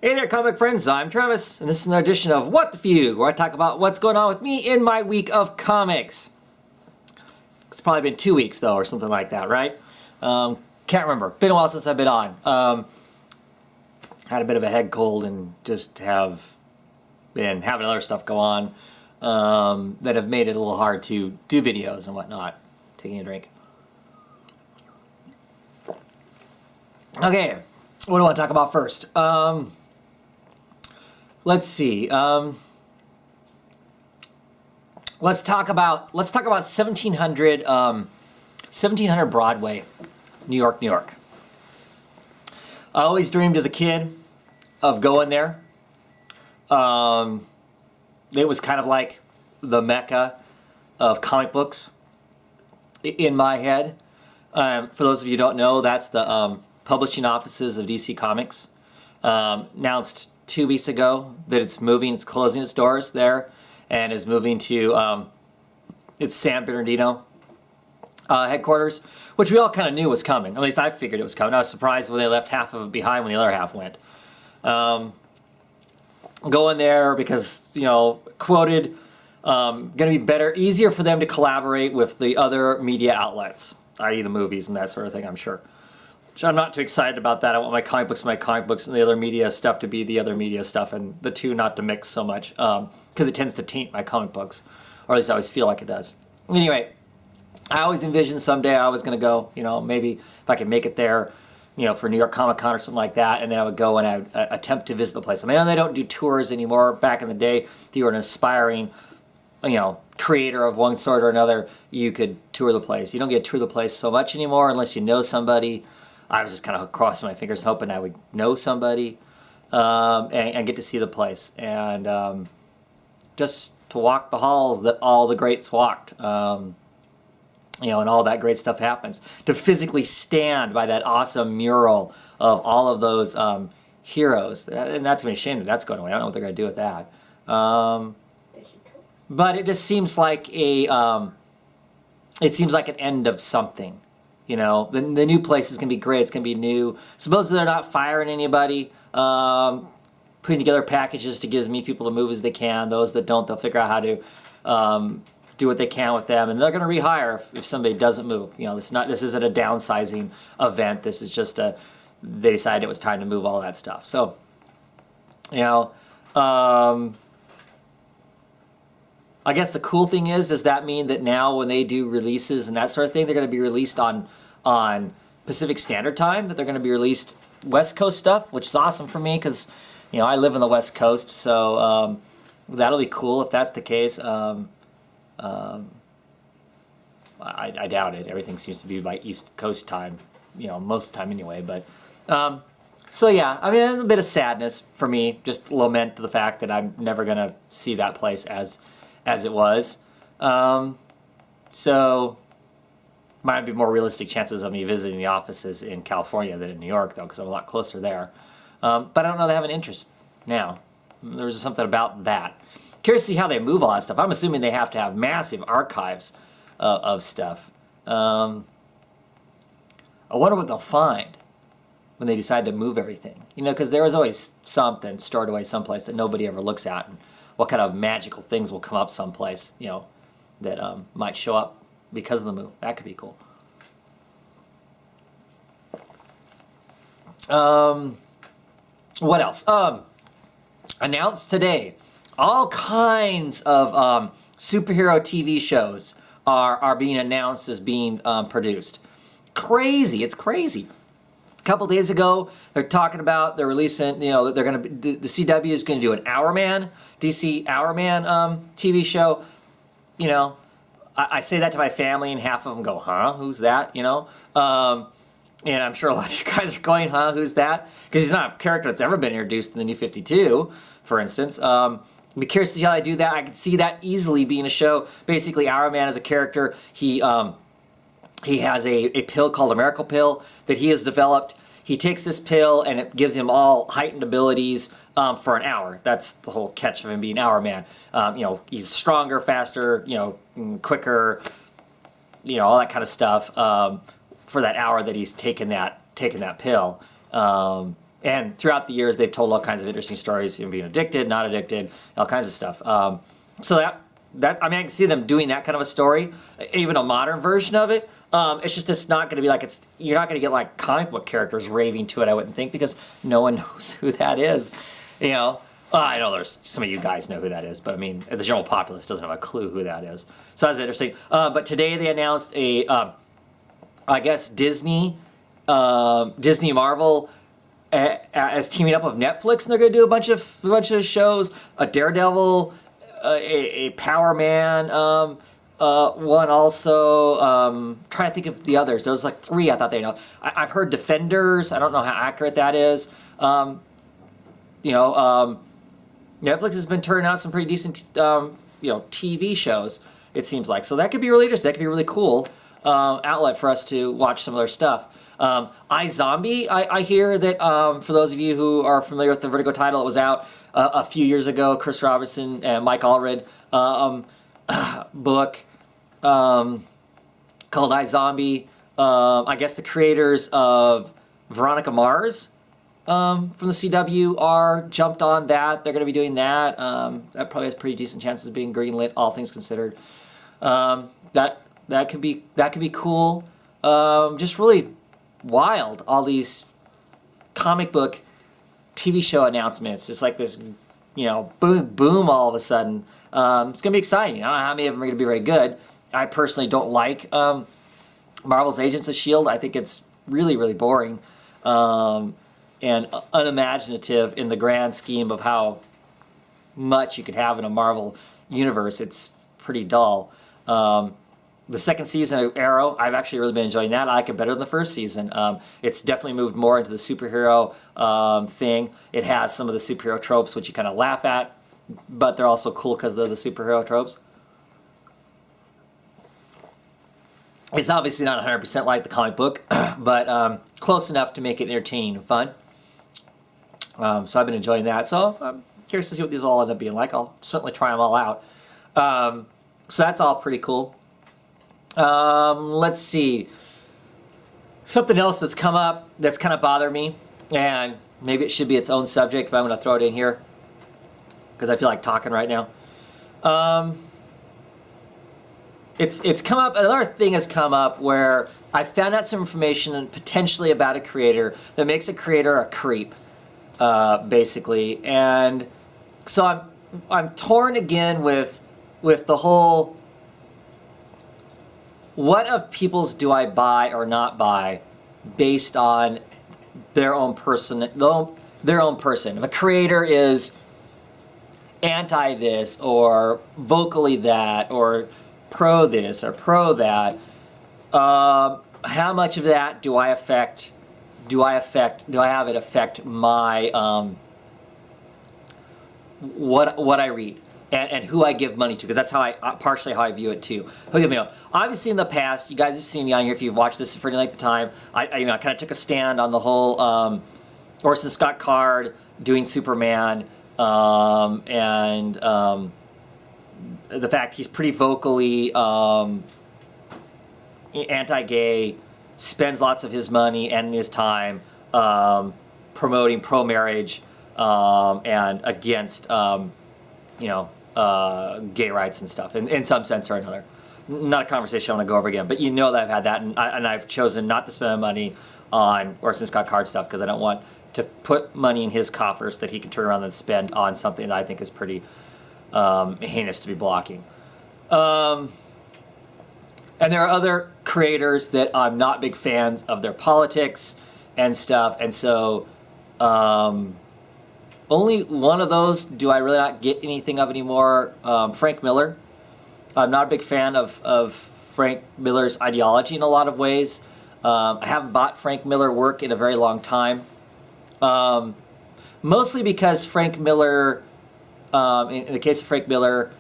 Hey there, comic friends, I'm Travis, and this is another edition of What the Fugue, where I talk about what's going on with me in my week of comics. It's probably been 2 weeks, though, or something like that, right? Can't remember. Been a while since I've been on. Had a bit of a head cold and just have been having other stuff go on that have made it a little hard to do videos and whatnot. Taking a drink. Okay, what do I want to talk about first? Let's see. Let's talk about 1700 Broadway, New York, New York. I always dreamed as a kid of going there. It was kind of like the Mecca of comic books in my head. For those of you who don't know, that's the publishing offices of DC Comics. Announced 2 weeks ago that it's closing its doors there, and is moving to its San Bernardino headquarters, which we all kind of knew was coming. At least I figured it was coming. I was surprised when they left half of it behind when the other half went. Going there because, you know, quoted, going to be better, easier for them to collaborate with the other media outlets, i.e. the movies and that sort of thing, I'm sure. I'm not too excited about that. I want my comic books, and the other media stuff to be the other media stuff, and the two not to mix so much, because it tends to taint my comic books, or at least I always feel like it does. Anyway, I always envisioned someday I was going to go, you know, maybe if I could make it there, you know, for New York Comic Con or something like that, and then I would go and I would attempt to visit the place. I mean, they don't do tours anymore. Back in the day, if you were an aspiring, you know, creator of one sort or another, you could tour the place. You don't get to tour the place so much anymore unless you know somebody. I was just kind of crossing my fingers hoping I would know somebody and get to see the place. And just to walk the halls that all the greats walked, you know, and all that great stuff happens. To physically stand by that awesome mural of all of those heroes. And that's going to be a shame that that's going away. I don't know what they're going to do with that. But it just seems like an end of something. You know, the new place is going to be great. It's going to be new. Supposedly they're not firing anybody, putting together packages to give as many people to move as they can. Those that don't, they'll figure out how to do what they can with them. And they're going to rehire if somebody doesn't move. You know, this isn't a downsizing event. This is just they decided it was time to move all that stuff. So, you know, I guess the cool thing is, does that mean that now when they do releases and that sort of thing, they're going to be released on Pacific Standard Time? That they're going to be released West Coast stuff, which is awesome for me because, you know, I live on the West Coast, so that'll be cool if that's the case. I doubt it. Everything seems to be by East Coast time, you know, most of the time anyway. But so yeah, I mean, it's a bit of sadness for me, just lament to the fact that I'm never going to see that place as it was. So might be more realistic chances of me visiting the offices in California than in New York, though, because I'm a lot closer there. But I don't know they have an interest now. There's just something about that. Curious to see how they move all that stuff. I'm assuming they have to have massive archives of stuff. I wonder what they'll find when they decide to move everything. You know, because there is always something stored away someplace that nobody ever looks at. And what kind of magical things will come up someplace, you know, that might show up because of the move. That could be cool. What else? Announced today, all kinds of superhero TV shows are being announced as being produced. Crazy. It's crazy. A couple days ago, they're releasing, you know, the CW is going to do an Hourman, DC Hourman TV show. You know, I say that to my family and half of them go, huh, who's that, you know? And I'm sure a lot of you guys are going, huh, who's that? Because he's not a character that's ever been introduced in the New 52, for instance. Be curious to see how they do that. I could see that easily being a show. Basically, Hourman is a character. He has a pill called a miracle pill that he has developed. He takes this pill and it gives him all heightened abilities for an hour. That's the whole catch of him being Hourman. You know, he's stronger, faster, you know, quicker, you know, all that kind of stuff for that hour that he's taken that pill. And throughout the years, they've told all kinds of interesting stories, being addicted, not addicted, all kinds of stuff. So that I mean, I can see them doing that kind of a story, even a modern version of it. It's not going to be like you're not going to get like comic book characters raving to it, I wouldn't think, because no one knows who that is. I know there's some of you guys know who that is, but I mean, the general populace doesn't have a clue who that is. So that's interesting. But today they announced I guess Disney Marvel as teaming up with Netflix, and they're going to do a bunch of shows. A Daredevil, a Power Man, one also. Trying to think of the others. There was like 3 I thought they know. I've heard Defenders. I don't know how accurate that is. Netflix has been turning out some pretty decent, TV shows, it seems like. So that could be really interesting. That could be a really cool outlet for us to watch some of their stuff. iZombie, I hear that for those of you who are familiar with the Vertigo title, it was out a few years ago. Chris Robertson and Mike Allred book called iZombie. I guess the creators of Veronica Mars from the CW are jumped on that. They're going to be doing that. That probably has pretty decent chances of being greenlit, all things considered. That could be cool. Just really wild, all these comic book TV show announcements. Just like this, boom all of a sudden. It's going to be exciting. I don't know how many of them are going to be very good. I personally don't like Marvel's Agents of S.H.I.E.L.D. I think it's really, really boring and unimaginative in the grand scheme of how much you could have in a Marvel universe. It's pretty dull. The second season of Arrow, I've actually really been enjoying that. I like it better than the first season. It's definitely moved more into the superhero thing. It has some of the superhero tropes, which you kind of laugh at, but they're also cool because they're the superhero tropes. It's obviously not 100% like the comic book, but close enough to make it entertaining and fun. So I've been enjoying that. So I'm curious to see what these all end up being like. I'll certainly try them all out. So that's all pretty cool. Let's see. Something else that's come up that's kind of bothered me, and maybe it should be its own subject, but I'm going to throw it in here because I feel like talking right now. It's come up. Another thing has come up where I found out some information potentially about a creator that makes a creator a creep, basically. And so I'm torn again with the whole. What of people's do I buy or not buy based on their own person? Their own person. If a creator is anti this or vocally that or pro this or pro that, how much of that do I affect? Do I have it affect my what I read? And who I give money to, because that's partially how I view it too. Don't get me wrong. Obviously, in the past, you guys have seen me on here. If you've watched this for any length of time, I kind of took a stand on the whole Orson Scott Card doing Superman, and the fact he's pretty vocally anti-gay, spends lots of his money and his time promoting pro-marriage and against gay rights and stuff, in some sense or another. Not a conversation I want to go over again, but that I've had that, and I've chosen not to spend my money on Orson Scott Card stuff because I don't want to put money in his coffers that he can turn around and spend on something that I think is pretty heinous to be blocking. And there are other creators that I'm not big fans of their politics and stuff, and so only one of those do I really not get anything of anymore. Frank Miller. I'm not a big fan of Frank Miller's ideology in a lot of ways. I haven't bought Frank Miller work in a very long time. Mostly because Frank Miller, in the case of Frank Miller,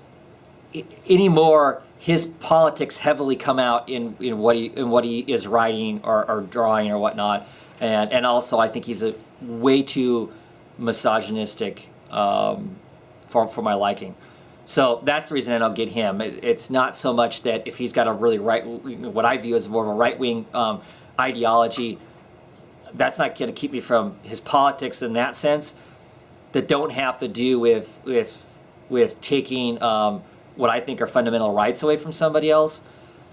anymore, his politics heavily come out in what he is writing or drawing or whatnot. And also I think he's a way too misogynistic for my liking. So that's the reason I don't get him. It's not so much that if he's got a really what I view as more of a right-wing ideology, that's not going to keep me from his politics in that sense, that don't have to do with taking what I think are fundamental rights away from somebody else.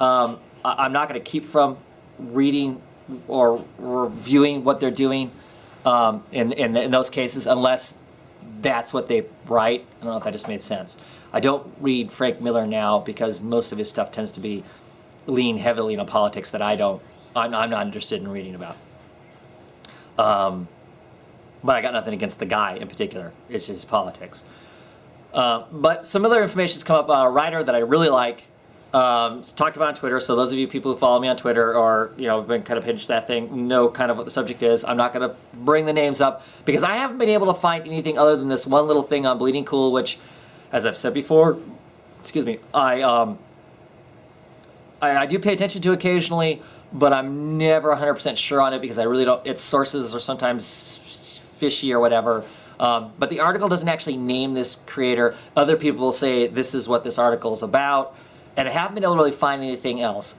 I'm not going to keep from reading or reviewing what they're doing in those cases, unless that's what they write. I don't know if that just made sense. I don't read Frank Miller now because most of his stuff tends to be lean heavily into politics that I'm not interested in reading about. But I got nothing against the guy in particular. It's just politics. But some other information's come up. A writer that I really like, talked about on Twitter. So those of you people who follow me on Twitter or been kind of pinched that thing know kind of what the subject is. I'm not going to bring the names up because I haven't been able to find anything other than this one little thing on Bleeding Cool, which, as I've said before, excuse me, I do pay attention to occasionally, but I'm never 100% sure on it because I really don't. Its sources are sometimes fishy or whatever. But the article doesn't actually name this creator. Other people will say this is what this article is about, and I haven't been able to really find anything else.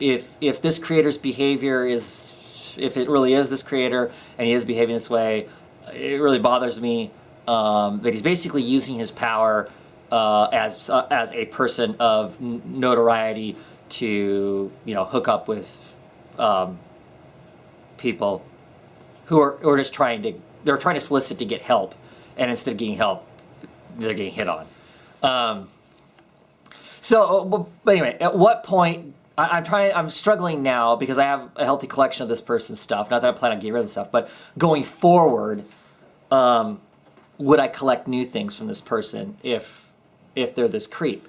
If this creator's behavior is, if it really is this creator and he is behaving this way, it really bothers me that he's basically using his power as a person of notoriety to hook up with people who are just trying to solicit to get help, and instead of getting help, they're getting hit on. But anyway, at what point I'm struggling now because I have a healthy collection of this person's stuff. Not that I plan on getting rid of the stuff, but going forward, would I collect new things from this person if they're this creep?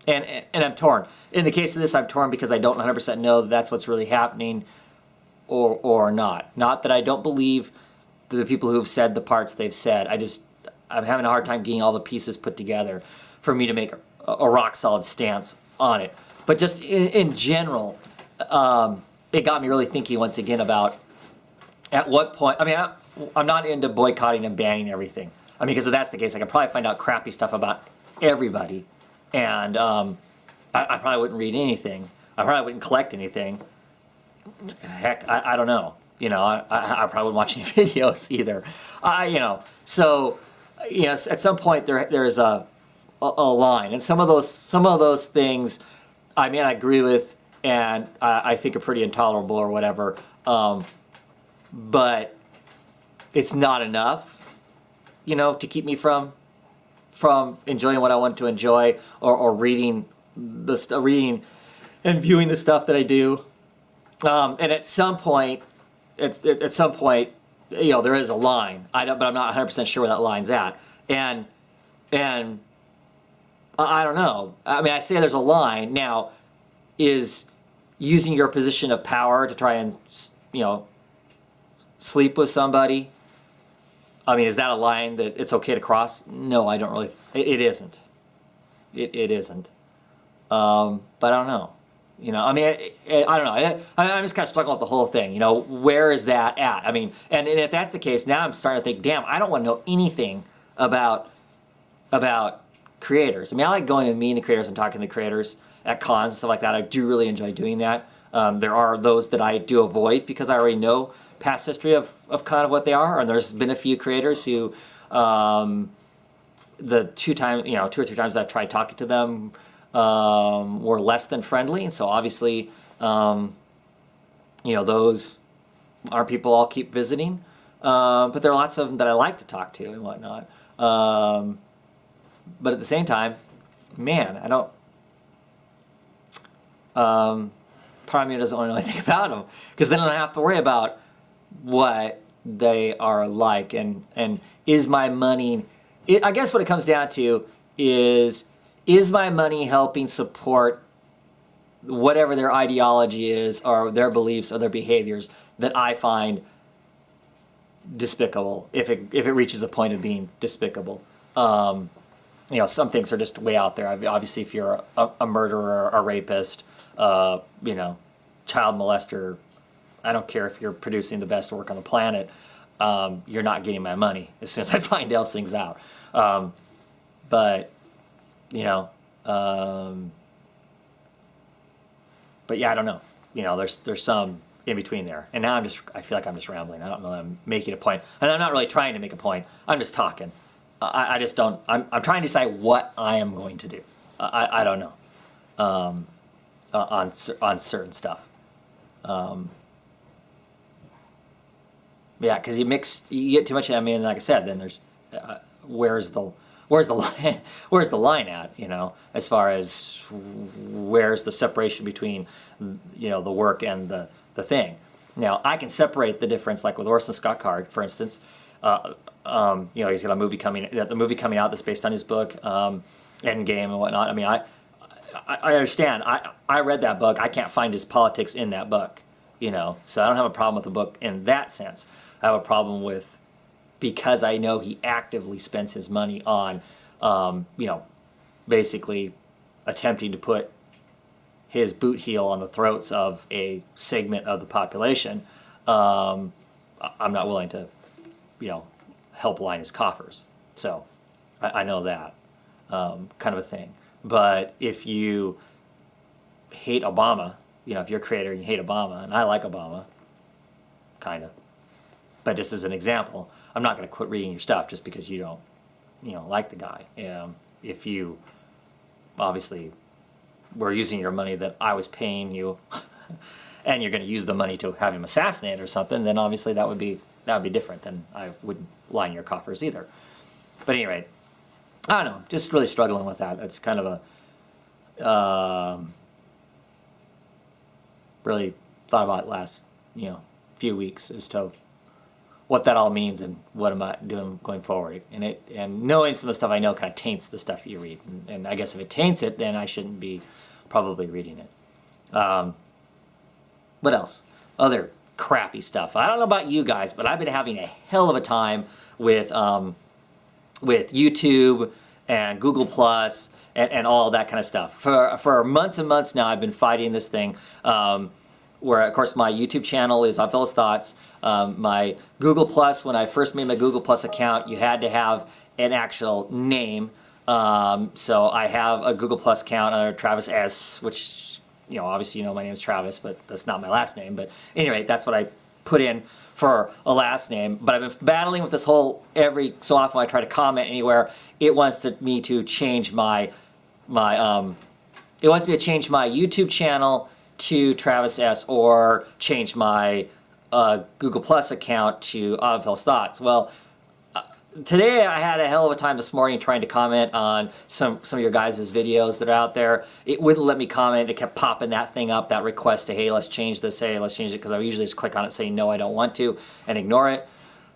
And I'm torn. In the case of this, I'm torn because I don't 100% know that that's what's really happening or not. Not that I don't believe the people who've said the parts they've said. I'm having a hard time getting all the pieces put together for me to make a rock solid stance on it. But just in general, it got me really thinking once again about at what point. I mean, I'm not into boycotting and banning everything. I mean, because if that's the case, I could probably find out crappy stuff about everybody, and I probably wouldn't read anything. I probably wouldn't collect anything. Heck, I don't know. I probably wouldn't watch any videos either. So at some point there's a line, and some of those things, I mean, I agree with, and I think are pretty intolerable or whatever. But it's not enough, to keep me from enjoying what I want to enjoy or reading and viewing the stuff that I do. And at some point, there is a line. But I'm not 100% sure where that line's at. And I don't know. I mean, I say there's a line. Now, is using your position of power to try and, sleep with somebody, I mean, is that a line that it's okay to cross? No, I don't really. It isn't. It isn't. But I don't know. I mean, I don't know. I'm just kind of struggling with the whole thing. Where is that at? I mean, and if that's the case, now I'm starting to think, damn, I don't want to know anything about creators. I mean, I like going and meeting the creators and talking to the creators at cons and stuff like that. I do really enjoy doing that. There are those that I do avoid because I already know past history of kind of what they are, and there's been a few creators who, the two or three times I've tried talking to them, were less than friendly, and so obviously, those aren't people I'll keep visiting. But there are lots of them that I like to talk to and whatnot. But at the same time, man, I don't. Part of me doesn't want to know anything about them because then I don't have to worry about what they are like, and is my money. I guess what it comes down to is my money helping support whatever their ideology is or their beliefs or their behaviors that I find despicable, if it reaches a point of being despicable. Some things are just way out there. Obviously, if you're a murderer, a rapist, child molester, I don't care if you're producing the best work on the planet, you're not getting my money as soon as I find those things out. But yeah, I don't know. There's some in between there. And now I feel like I'm just rambling. I don't know that I'm making a point. And I'm not really trying to make a point. I'm just talking. I just don't, I'm trying to decide what I am going to do. I don't know. On certain stuff. Yeah, because you get too much. I mean, like I said, then there's where's the line? Where's the line at? You know, as far as where's the separation between, you know, the work and the thing. Now I can separate the difference, like with Orson Scott Card, for instance. You know, he's got a movie coming. The movie coming out that's based on his book, Endgame and whatnot. I mean, I understand. I read that book. I can't find his politics in that book. You know, so I don't have a problem with the book in that sense. I have a problem with, because I know he actively spends his money on, you know, basically attempting to put his boot heel on the throats of a segment of the population. I'm not willing to, you know, help line his coffers. So I know that kind of a thing. But if you hate Obama, you know, if you're a creator and you hate Obama, and I like Obama, kind of, but just as an example, I'm not going to quit reading your stuff just because you don't, you know, like the guy. If you obviously were using your money that I was paying you, and you're going to use the money to have him assassinated or something, then obviously that would be different. Then I wouldn't line your coffers either. But at any rate, I don't know, just really struggling with that. It's kind of a really thought about it last, you know, few weeks as to what that all means and what am I doing going forward. And knowing some of the stuff I know kind of taints the stuff you read. And I guess if it taints it, then I shouldn't be probably reading it. What else? Other crappy stuff. I don't know about you guys, but I've been having a hell of a time with YouTube and Google Plus and all that kind of stuff. For months and months now, I've been fighting this thing, where, of course, my YouTube channel is Oddfellow's Thoughts. My Google Plus, when I first made my Google Plus account, you had to have an actual name. So I have a Google Plus account under Travis S., which, you know, obviously you know my name is Travis, but that's not my last name. But anyway, that's what I put in for a last name. But I've been battling with this whole, every so often when I try to comment anywhere, it wants me to change my change my YouTube channel to Travis S. or change my Google Plus account to Oddfellow's Thoughts. Well, today I had a hell of a time this morning trying to comment on some of your guys' videos that are out there. It wouldn't let me comment. It kept popping that thing up, that request to, hey, let's change this, hey, let's change it, because I usually just click on it saying, no, I don't want to, and ignore it.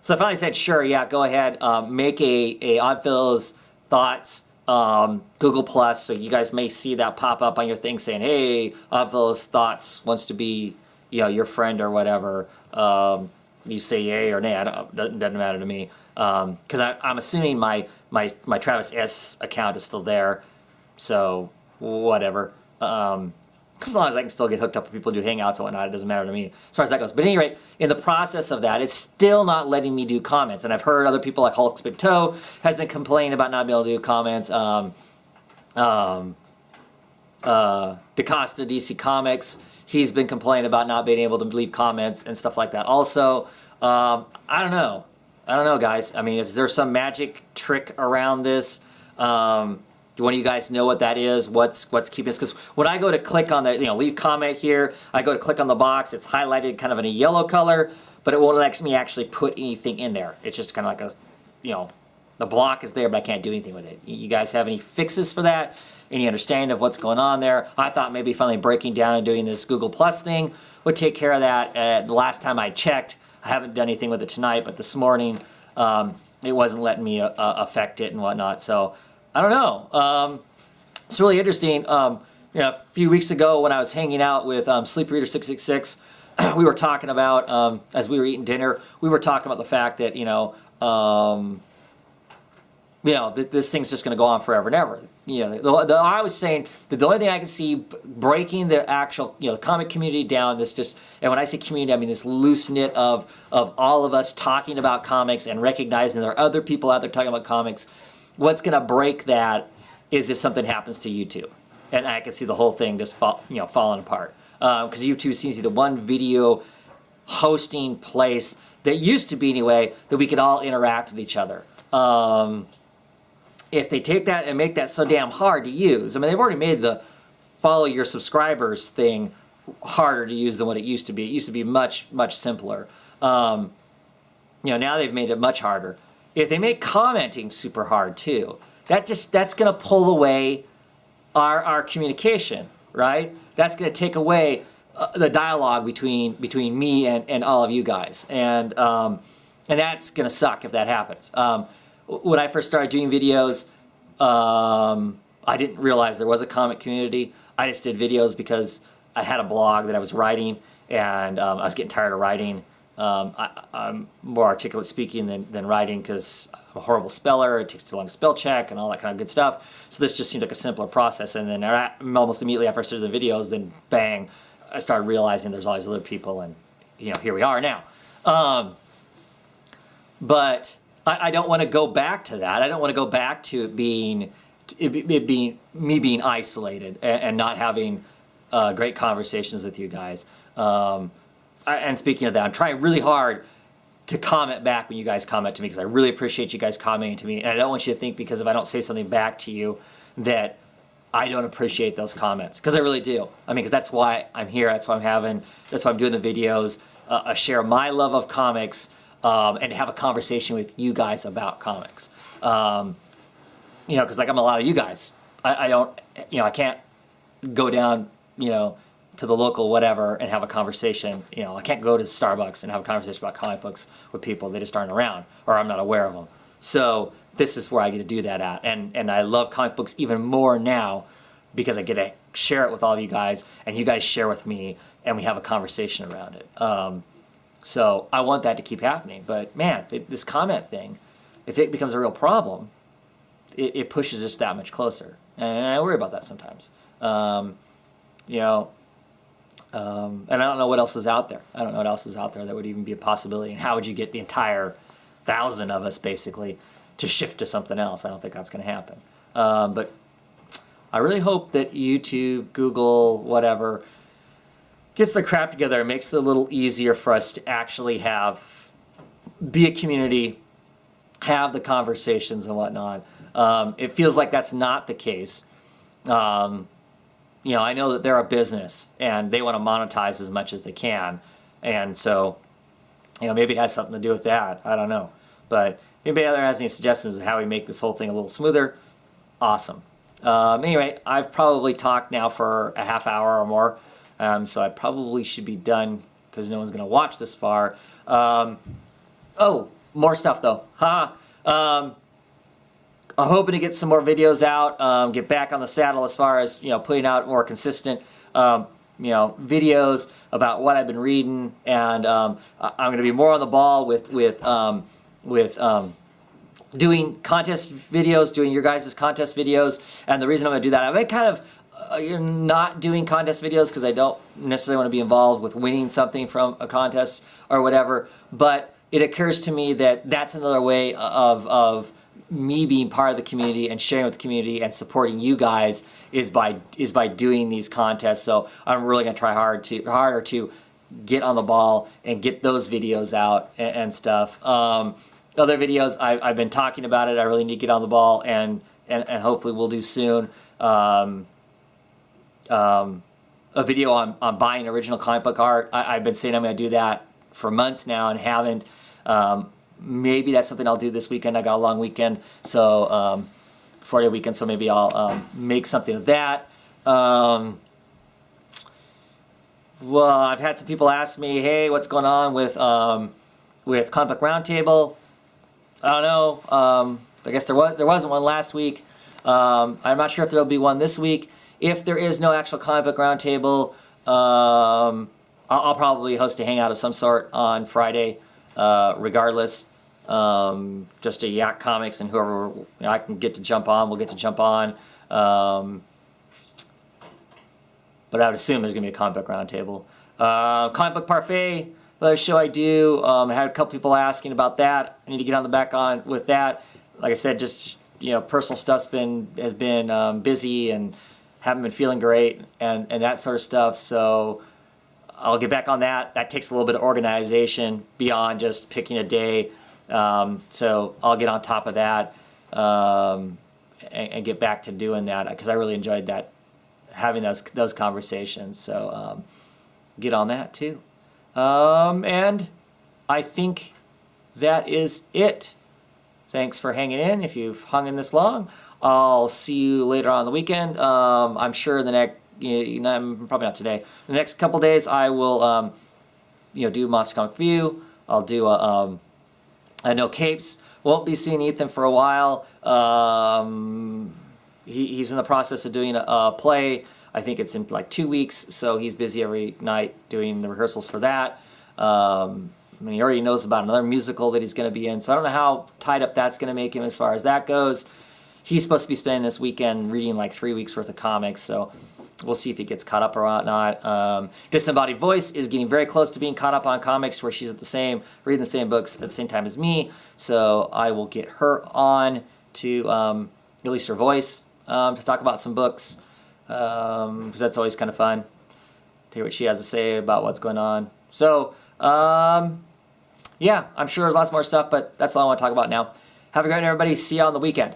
So I finally said, sure, yeah, go ahead, make a Oddfellow's Thoughts Google Plus, so you guys may see that pop up on your thing saying, hey, Oddfellow's Thoughts wants to be, you know, your friend or whatever. You say yay or nay, doesn't matter to me. Because I'm assuming my Travis S. account is still there, so whatever. As long as I can still get hooked up with people who do hangouts and whatnot, it doesn't matter to me as far as that goes. But at any rate, in the process of that, it's still not letting me do comments. And I've heard other people, like Hulk's Big Toe has been complaining about not being able to do comments. DaCosta, DC Comics, he's been complaining about not being able to leave comments and stuff like that also. I don't know, guys. I mean, if there's some magic trick around this, do one of you guys know what that is? What's keeping this? Because when I go to click on the, leave comment here, I go to click on the box, it's highlighted kind of in a yellow color, but it won't let me actually put anything in there. It's just kind of like a, the block is there, but I can't do anything with it. You guys have any fixes for that? Any understanding of what's going on there? I thought maybe finally breaking down and doing this Google Plus thing would take care of that. The last time I checked, I haven't done anything with it tonight, but this morning it wasn't letting me affect it and whatnot. So I don't know. It's really interesting. A few weeks ago when I was hanging out with Sleep Reader 666, we were talking about, as we were eating dinner, we were talking about the fact that, this thing's just going to go on forever and ever. I was saying that the only thing I can see breaking the actual, comic community down, and when I say community, I mean this loose knit of all of us talking about comics and recognizing there are other people out there talking about comics. What's going to break that is if something happens to YouTube, and I can see the whole thing just falling apart. Because YouTube seems to be the one video hosting place that used to be anyway, that we could all interact with each other. If they take that and make that so damn hard to use, I mean, they've already made the follow your subscribers thing harder to use than what it used to be. It used to be much, much simpler. Now they've made it much harder. If they make commenting super hard too, that's going to pull away our communication, right? That's going to take away the dialogue between me and all of you guys, and that's going to suck if that happens. When I first started doing videos, I didn't realize there was a comic community. I just did videos because I had a blog that I was writing, and I was getting tired of writing. I'm more articulate speaking than writing because I'm a horrible speller. It takes too long to spell check and all that kind of good stuff. So this just seemed like a simpler process. And then almost immediately after I started the videos, then bang, I started realizing there's all these other people, and here we are now. But I don't want to go back to that. I don't want to go back to it being me being isolated and not having great conversations with you guys. And speaking of that, I'm trying really hard to comment back when you guys comment to me, because I really appreciate you guys commenting to me. And I don't want you to think because if I don't say something back to you that I don't appreciate those comments, because I really do. I mean, because that's why I'm here. That's why I'm doing the videos. I share my love of comics, and to have a conversation with you guys about comics. Because like I'm a lot of you guys. I can't go down, to the local whatever and have a conversation. I can't go to Starbucks and have a conversation about comic books with people. They just aren't around, or I'm not aware of them. So this is where I get to do that at. And I love comic books even more now because I get to share it with all of you guys, and you guys share with me, and we have a conversation around it. So I want that to keep happening. But man, this comment thing, if it becomes a real problem, it pushes us that much closer. And I worry about that sometimes. And I don't know what else is out there. I don't know what else is out there that would even be a possibility. And how would you get the entire 1,000 of us, basically, to shift to something else? I don't think that's going to happen. But I really hope that YouTube, Google, whatever, gets their crap together and makes it a little easier for us to actually be a community, have the conversations and whatnot. It feels like that's not the case. I know that they're a business and they want to monetize as much as they can. And so, maybe it has something to do with that. I don't know. But if anybody out there has any suggestions of how we make this whole thing a little smoother, awesome. Anyway, I've probably talked now for a half hour or more. So I probably should be done because no one's going to watch this far. More stuff though. I'm hoping to get some more videos out, get back on the saddle as far as, putting out more consistent, videos about what I've been reading, and I'm going to be more on the ball with doing contest videos, doing your guys' contest videos. And the reason I'm going to do that, I've been kind of not doing contest videos because I don't necessarily want to be involved with winning something from a contest or whatever, but it occurs to me that that's another way of me being part of the community and sharing with the community and supporting you guys is by doing these contests. So I'm really going to try harder to get on the ball and get those videos out and stuff. Other videos, I've been talking about it. I really need to get on the ball, and hopefully we'll do soon. A video on buying original comic book art. I've been saying I'm going to do that for months now and haven't. Maybe that's something I'll do this weekend. I got a long weekend, so 4-day weekend, so maybe I'll make something of that. Well, I've had some people ask me, hey, what's going on with Comic Book Roundtable? I don't know. I guess there wasn't one last week. I'm not sure if there'll be one this week. If there is no actual Comic Book Roundtable, I'll probably host a hangout of some sort on Friday, regardless. Just a yak comics, and whoever I can get to jump on, we'll get to jump on. But I would assume there's going to be a comic book roundtable. Comic book parfait, another show I do. I had a couple people asking about that. I need to get on the back on with that. Like I said, just personal stuff's has been busy and haven't been feeling great and that sort of stuff. So I'll get back on that. That takes a little bit of organization beyond just picking a day. So I'll get on top of that and get back to doing that because I really enjoyed that, having those conversations. So get on that too. And I think that is it. Thanks for hanging in. If you've hung in this long, I'll see you later on the weekend. I'm sure the next, probably not today. The next couple days, I will, do Monster Comic View. I'll do I know Capes. Won't be seeing Ethan for a while. He's in the process of doing a play. I think it's in like 2 weeks, so he's busy every night doing the rehearsals for that. He already knows about another musical that he's going to be in, so I don't know how tied up that's going to make him as far as that goes. He's supposed to be spending this weekend reading like 3 weeks worth of comics, so we'll see if he gets caught up or not. Disembodied Voice is getting very close to being caught up on comics, where she's reading the same books at the same time as me, so I will get her on to release her voice to talk about some books, because that's always kind of fun to hear what she has to say about what's going on. So, yeah, I'm sure there's lots more stuff, but that's all I want to talk about now. Have a great night, everybody. See you on the weekend.